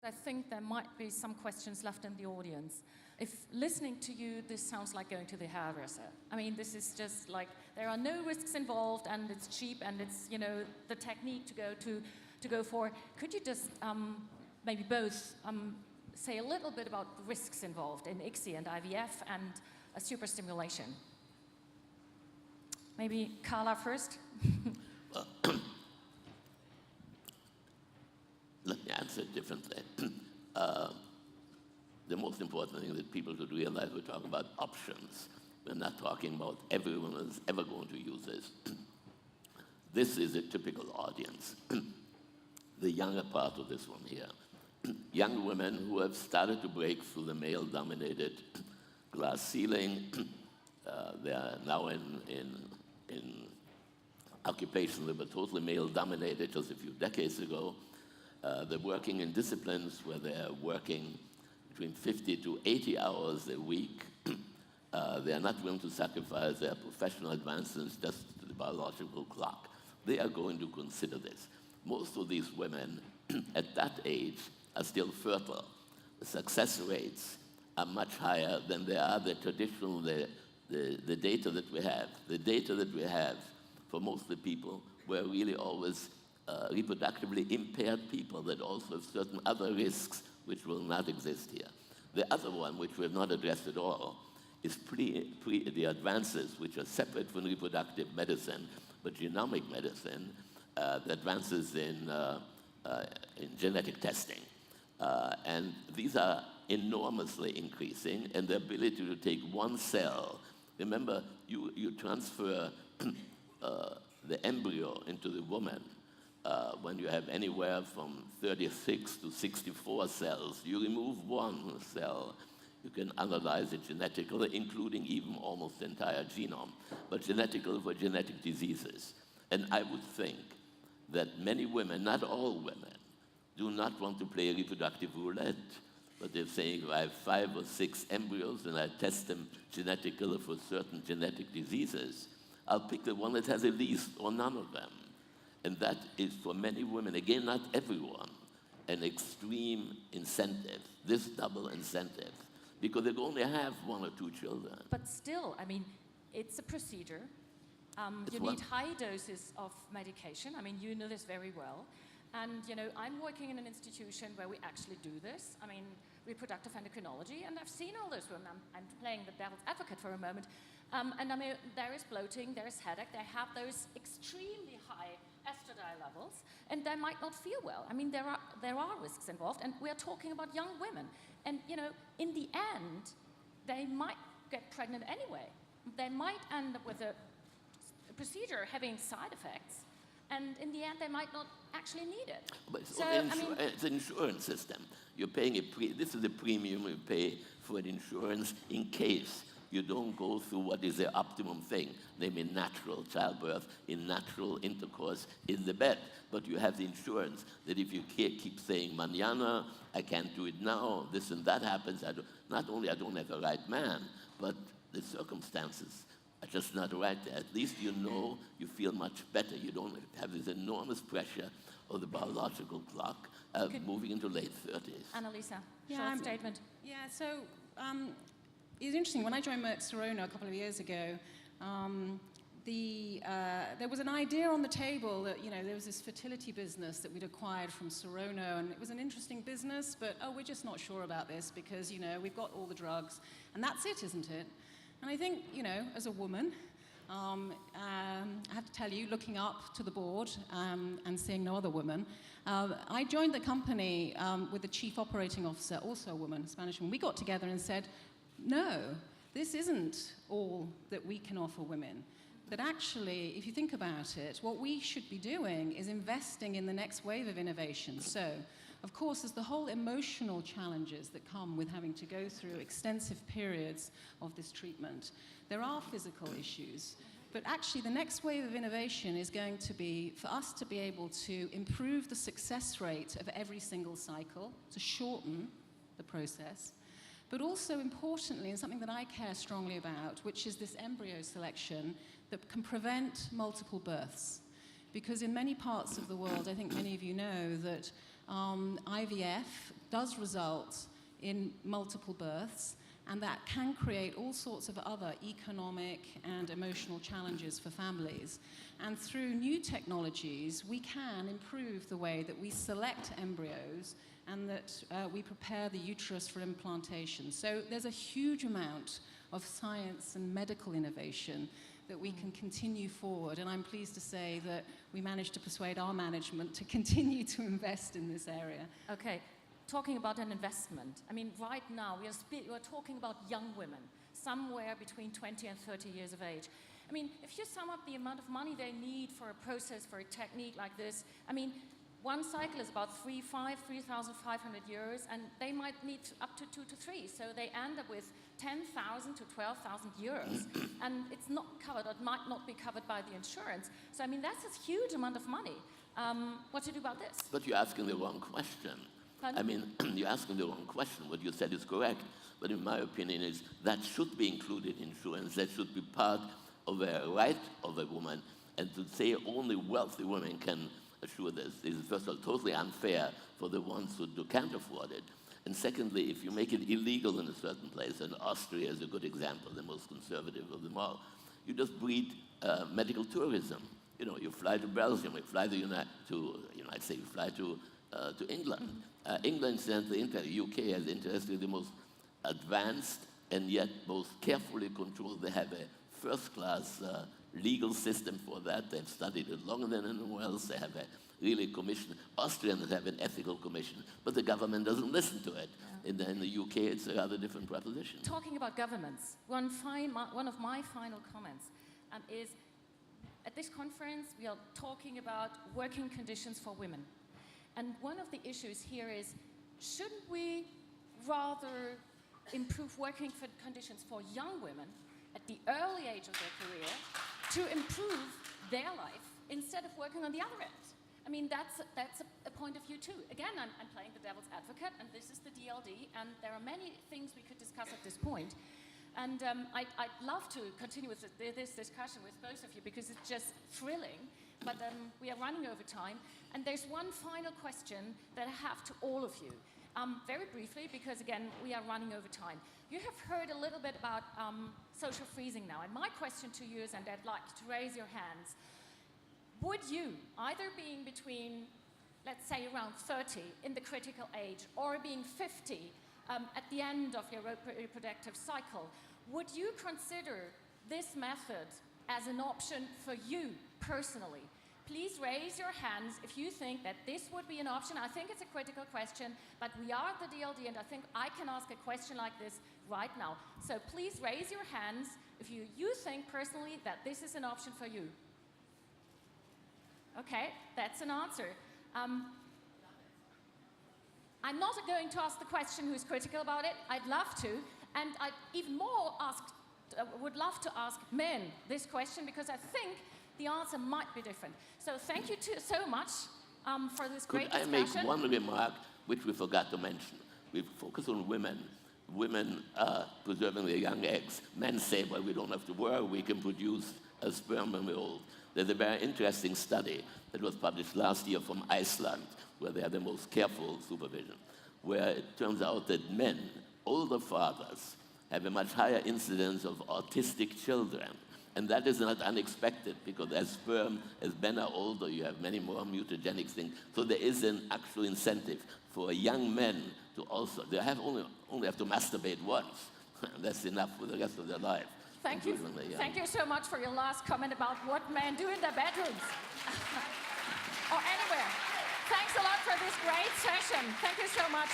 I think there might be some questions left in the audience. If listening to you, this sounds like going to the hairdresser. I mean, this is just like, there are no risks involved, and it's cheap, and it's, the technique to go for. Could you just maybe both say a little bit about the risks involved in ICSI and IVF and superstimulation? Maybe Carla first. Let me answer it differently. The most important thing that people should realize, we're talking about options. We're not talking about everyone is ever going to use this. This is a typical audience. The younger part of this one here. Young women who have started to break through the male-dominated glass ceiling. They are now in occupations that were totally male-dominated just a few decades ago. They're working in disciplines where they're working between 50 to 80 hours a week. They are not willing to sacrifice their professional advances just to the biological clock. They are going to consider this. Most of these women at that age are still fertile. The success rates are much higher than they are the traditional, the data that we have. The data that we have for most of the people were really always reproductively impaired people that also have certain other risks which will not exist here. The other one, which we have not addressed at all, is the advances which are separate from reproductive medicine, but genomic medicine, the advances in genetic testing. And these are enormously increasing, and the ability to take one cell. Remember, you transfer the embryo into the woman when you have anywhere from 36 to 64 cells. You remove one cell, you can analyze it genetically, including even almost the entire genome, but genetically for genetic diseases. And I would think that many women, not all women, do not want to play reproductive roulette, but they're saying, I have 5 or 6 embryos and I test them genetically for certain genetic diseases. I'll pick the one that has the least or none of them. And that is for many women, again, not everyone, an extreme incentive, this double incentive, because they only have 1 or 2 children. But still, I mean, it's a procedure. You need high doses of medication. I mean, you know this very well. And, I'm working in an institution where we actually do this. I mean, reproductive endocrinology, and I've seen all those women. I'm playing the devil's advocate for a moment. And I mean, there is bloating, there is headache, they have those extremely high estradiol levels, and they might not feel well. I mean, there are risks involved, and we're talking about young women. And, in the end, they might get pregnant anyway. They might end up with a procedure having side effects, and in the end, they might not actually need it. But it's an insurance system. You're paying this is a premium you pay for an insurance in case you don't go through what is the optimum thing, namely natural childbirth, in natural intercourse in the bed. But you have the insurance that if you keep saying, mañana, I can't do it now, this and that happens, not only I don't have the right man, but the circumstances are just not right. At least you feel much better. You don't have this enormous pressure of the biological clock moving into late 30s. Annalisa, short statement. Yeah, so it's interesting. When I joined Merck Serono a couple of years ago, there was an idea on the table that, there was this fertility business that we'd acquired from Serono, and it was an interesting business, but, we're just not sure about this because, we've got all the drugs, and that's it, isn't it? And I think, as a woman, I have to tell you, looking up to the board and seeing no other woman, I joined the company with the chief operating officer, also a woman, a Spanish woman. We got together and said, no, this isn't all that we can offer women. That actually, if you think about it, what we should be doing is investing in the next wave of innovation. So, of course, there's the whole emotional challenges that come with having to go through extensive periods of this treatment. There are physical issues, but actually the next wave of innovation is going to be for us to be able to improve the success rate of every single cycle, to shorten the process, but also importantly, and something that I care strongly about, which is this embryo selection that can prevent multiple births. Because in many parts of the world, I think many of you know that IVF does result in multiple births, and that can create all sorts of other economic and emotional challenges for families. And through new technologies, we can improve the way that we select embryos and that we prepare the uterus for implantation. So there's a huge amount of science and medical innovation that we can continue forward. And I'm pleased to say that we managed to persuade our management to continue to invest in this area. Okay. Talking about an investment, I mean, right now we're talking about young women, somewhere between 20 and 30 years of age. I mean, if you sum up the amount of money they need for a process, for a technique like this, I mean, one cycle is about 3,500 euros, and they might need up to 2 to 3. So they end up with 10,000 to 12,000 euros, and it's not covered, or it might not be covered by the insurance. So I mean, that's a huge amount of money. What to do about this? But you're asking the wrong question. I mean, you're asking the wrong question. What you said is correct, but in my opinion is that should be included in insurance. That should be part of a right of a woman. And to say only wealthy women can assure this is, first of all, totally unfair for the ones who can't afford it. And secondly, if you make it illegal in a certain place, and Austria is a good example, the most conservative of them all, you just breed medical tourism. You know, you fly to Belgium, you fly to United States, you fly to England. England, incidentally, the UK has interestingly the most advanced and yet most carefully controlled. They have a first-class legal system for that. They've studied it longer than anyone else. They have a really commission. Austrians have an ethical commission, but the government doesn't listen to it. Yeah. In the UK, it's a rather different proposition. Talking about governments, one of my final comments is, at this conference, we are talking about working conditions for women. And one of the issues here is, shouldn't we rather improve working conditions for young women at the early age of their career to improve their life instead of working on the other end? I mean, that's a point of view too. Again, I'm playing the devil's advocate, and this is the DLD, and there are many things we could discuss at this point. And I'd love to continue with this discussion with both of you because it's just thrilling. But we are running over time. And there's one final question that I have to all of you. Very briefly, because again, we are running over time. You have heard a little bit about social freezing now. And my question to you is, and I'd like to raise your hands, would you, either being between, let's say, around 30 in the critical age, or being 50 at the end of your reproductive cycle, would you consider this method as an option for you personally? Please raise your hands if you think that this would be an option. I think it's a critical question, but we are at the DLD, and I think I can ask a question like this right now. So please raise your hands if you think personally that this is an option for you. Okay, that's an answer. I'm not going to ask the question who's critical about it. I'd love to, and I'd even more would love to ask men this question, because I think the answer might be different. So thank you so much for this great discussion. Could I make one remark which we forgot to mention? We focus on women. Women preserving their young eggs. Men say, well, we don't have to worry, we can produce a sperm when we're old. There's a very interesting study that was published last year from Iceland, where they had the most careful supervision, where it turns out that men, older fathers, have a much higher incidence of autistic children. And that is not unexpected, because as men are older, you have many more mutagenic things. So there is an actual incentive for young men to also, they only have to masturbate once. That's enough for the rest of their life. Thank you. Thank you so much for your last comment about what men do in their bedrooms. Or anywhere. Thanks a lot for this great session. Thank you so much.